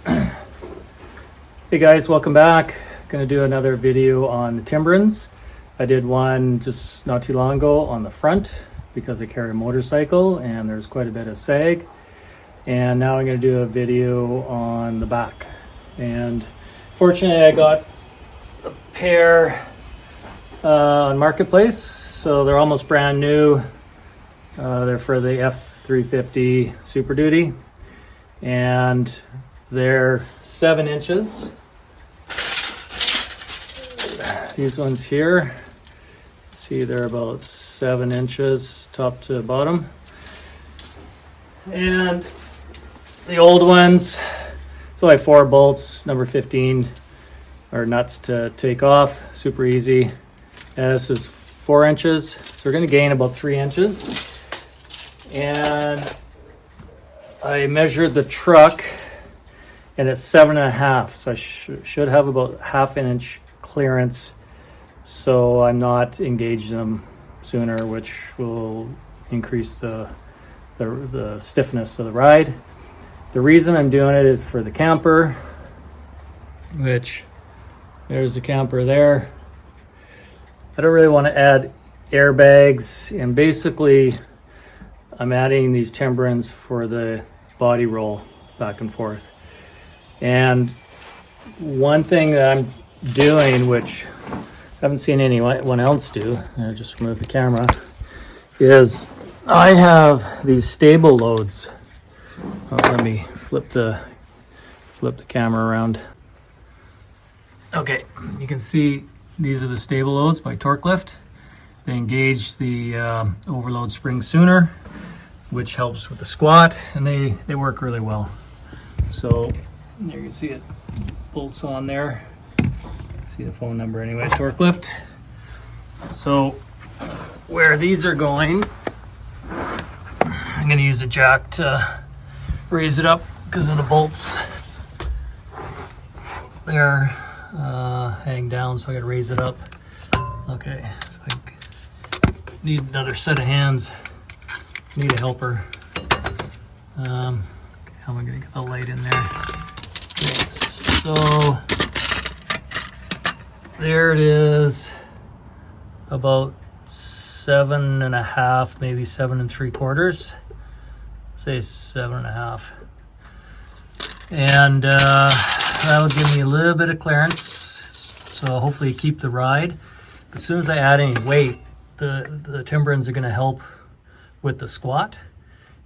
Hey guys, welcome back. Gonna do another video on the Timbrens. I did one just not too long ago on the front because I carry a motorcycle and there's quite a bit of sag. And now I'm gonna do a video on the back. And fortunately I got a pair on Marketplace, so they're almost brand new. They're for the F350 Super Duty and they're 7 inches. These ones here, see they're about 7 inches top to bottom. And the old ones, it's only 4 bolts, number 15 are nuts to take off, super easy. And this is 4 inches, so we're gonna gain about 3 inches. And I measured the truck and it's 7.5, so I should have about ½ inch clearance, so I'm not engaging them sooner, which will increase the stiffness of the ride. The reason I'm doing it is for the camper, which there's the camper there. I don't really want to add airbags, and basically I'm adding these Timbrens for the body roll back and forth. And one thing that I'm doing, which I haven't seen anyone else do, I just remove the camera, is I have these Stableloads. Let me flip the camera around. Okay, you can see these are the Stableloads by Torque Lift. They engage the overload spring sooner, which helps with the squat, and they work really well. So there you can see it bolts on there. See the phone number anyway, Torque Lift. So where these are going, I'm going to use a jack to raise it up because of the bolts. They're hang down, so I got to raise it up. Okay, so I need another set of hands. Need a helper. How am I going to get the light in there? Okay, so there it is, about 7.5, maybe 7 3/4. Say 7.5, and that'll give me a little bit of clearance. So hopefully keep the ride. But as soon as I add any weight, the Timbrens are going to help with the squat,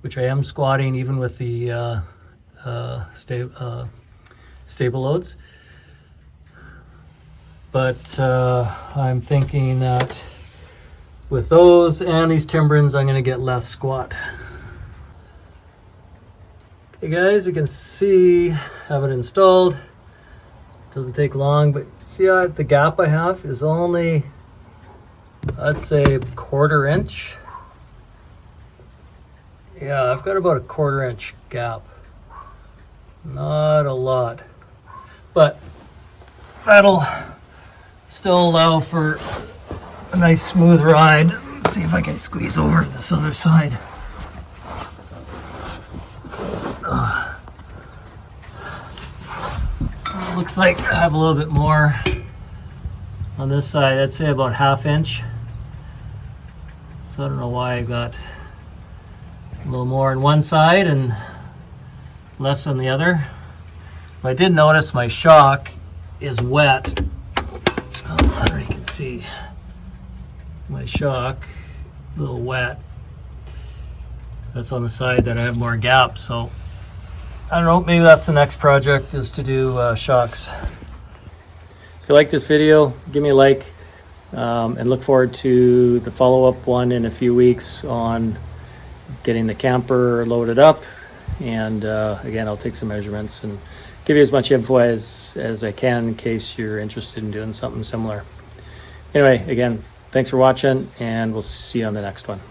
which I am squatting even with the Stableloads. But I'm thinking that with those and these Timbrens, I'm going to get less squat. Okay guys, you can see, have it installed. Doesn't take long, but see the gap I have is only, I'd say, 1/4 inch. Yeah, I've got about a 1/4 inch gap. Not a lot, but that'll still allow for a nice smooth ride. Let's see if I can squeeze over to this other side. Looks like I have a little bit more on this side. I'd say about ½ inch. So I don't know why I got a little more on one side and less on the other. But I did notice my shock is wet. I don't know if you can see my shock, a little wet. That's on the side that I have more gap. So I don't know, maybe that's the next project, is to do shocks. If you like this video, give me a like, and look forward to the follow-up one in a few weeks on getting the camper loaded up. And again, I'll take some measurements and give you as much info as I can in case you're interested in doing something similar. Anyway, again, thanks for watching, and we'll see you on the next one.